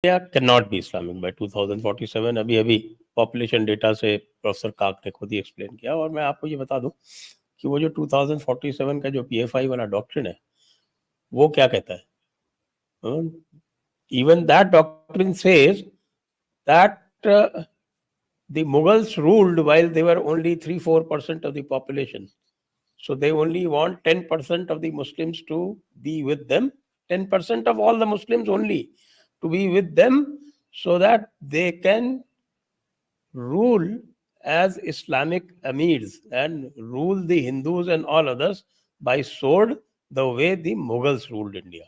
Can not be Islamic by 2047। अभी population data से professor काक ने खुद ही एक्सप्लेन किया। और मैं आपको ये बता दूं कि वो जो 2047 का जो PFI वाला डॉक्ट्रिन है वो क्या कहता है। Even that doctrine says that the Mughals ruled while they were only 3-4% of the population. So they only want 10% of the Muslims to be with them, 10% of all the Muslims only to be with them, so that they can rule as Islamic amirs and rule the Hindus and all others by sword the way the Mughals ruled India.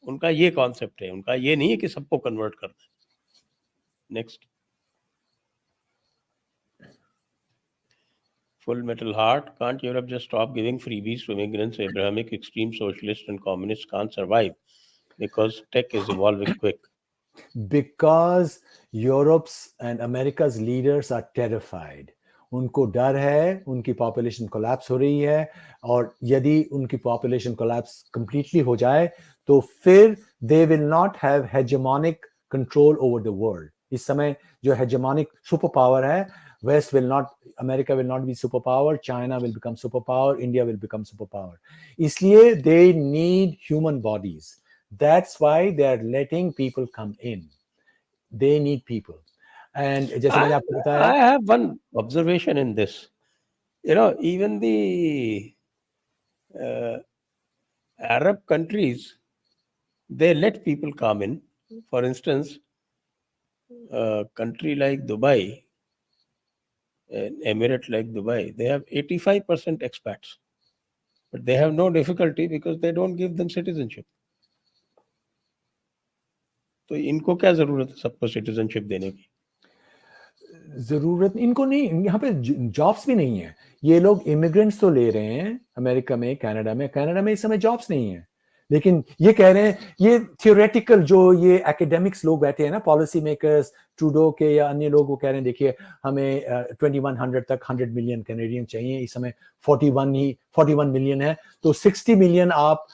उनका ये concept है, उनका ये नहीं है कि सबको convert करना है। Next. Full Metal Heart, can't Europe just stop giving freebies to immigrants? Abrahamic, extreme socialists and communists can't survive because tech is evolving quick. Because Europe's and America's leaders are terrified. उनको डर है, उनकी population collapse हो रही है, और यदि उनकी पॉपुलेशन कोलैप्स कंप्लीटली हो जाए तो फिर they will not have hegemonic control over the world. इस समय जो हेजेमोनिक सुपर पावर है, West will not, America will not be superpower, China will become superpower, India will become superpower. इसलिए they need human bodies. That's why they are letting people come in. They need people. And जैसे मैंने आपको बताया, I have one observation in this. You know, even the Arab countries, they let people come in. For instance, a country like Dubai, an emirate like Dubai, they have 85% expats, but they have no difficulty because they don't give them citizenship. तो इनको क्या जरूरत है सबको citizenship देने की? जरूरत इनको नहीं, यहाँ पे जॉब्स भी नहीं है। ये लोग इमिग्रेंट्स तो ले रहे हैं अमेरिका में, कनाडा में इस समय जॉब्स नहीं है। लेकिन ये कह रहे हैं, ये थियोरेटिकल जो ये एकेडमिक्स लोग बैठे हैं ना, पॉलिसी मेकर्स, ट्रूडो के या अन्य लोग, वो कह रहे हैं देखिए हमें 2100 तक 100 मिलियन कैनेडियन चाहिए। इस समय 41 मिलियन है, तो 60 मिलियन आप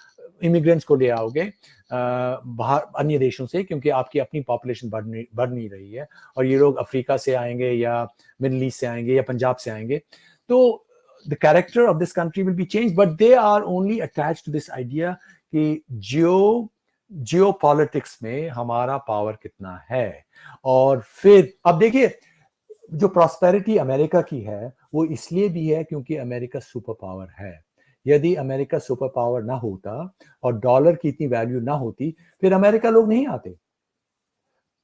इमिग्रेंट्स को ले आओगे बाहर अन्य देशों से, क्योंकि आपकी अपनी पॉपुलेशन बढ़ नहीं रही है, और ये लोग अफ्रीका से आएंगे या मिडिल ईस्ट से आएंगे या पंजाब से आएंगे। तो the character of this country will be change, but they are only attached to this idea कि जियो पॉलिटिक्स में हमारा पावर कितना है। और फिर अब देखिए, जो प्रॉस्पेरिटी अमेरिका की है वो इसलिए भी है क्योंकि अमेरिका सुपर पावर है। यदि अमेरिका सुपर पावर ना होता और डॉलर की इतनी वैल्यू ना होती, फिर अमेरिका लोग नहीं आते,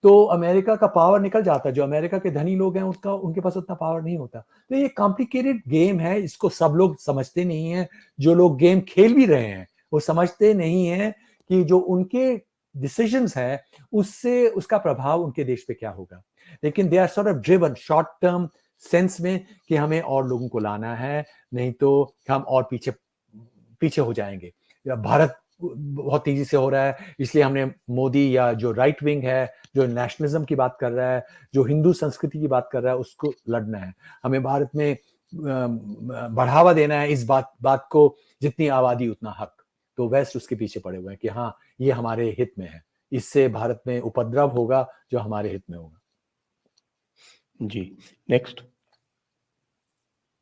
तो अमेरिका का पावर निकल जाता। जो अमेरिका के धनी लोग हैं उनके पास उतना पावर नहीं होता। तो ये कॉम्प्लिकेटेड गेम है, इसको सब लोग समझते नहीं है। जो लोग गेम खेल भी रहे हैं वो समझते नहीं है कि जो उनके डिसीजंस है उससे उसका प्रभाव उनके देश पे क्या होगा। लेकिन they are sort of driven short term sense में कि हमें और लोगों को लाना है, नहीं तो हम और पीछे हो जाएंगे। भारत बहुत तेजी से हो रहा है, इसलिए हमने मोदी या जो राइट विंग है, जो नेशनलिज्म की बात कर रहा है, जो हिंदू संस्कृति की बात कर रहा है, उसको लड़ना है। हमें भारत में बढ़ावा देना है इस बात को, जितनी आबादी उतना हक। तो वेस्ट उसके पीछे पड़े हुए हैं कि हाँ ये हमारे हित में है, इससे भारत में उपद्रव होगा जो हमारे हित में होगा। जी, नेक्स्ट।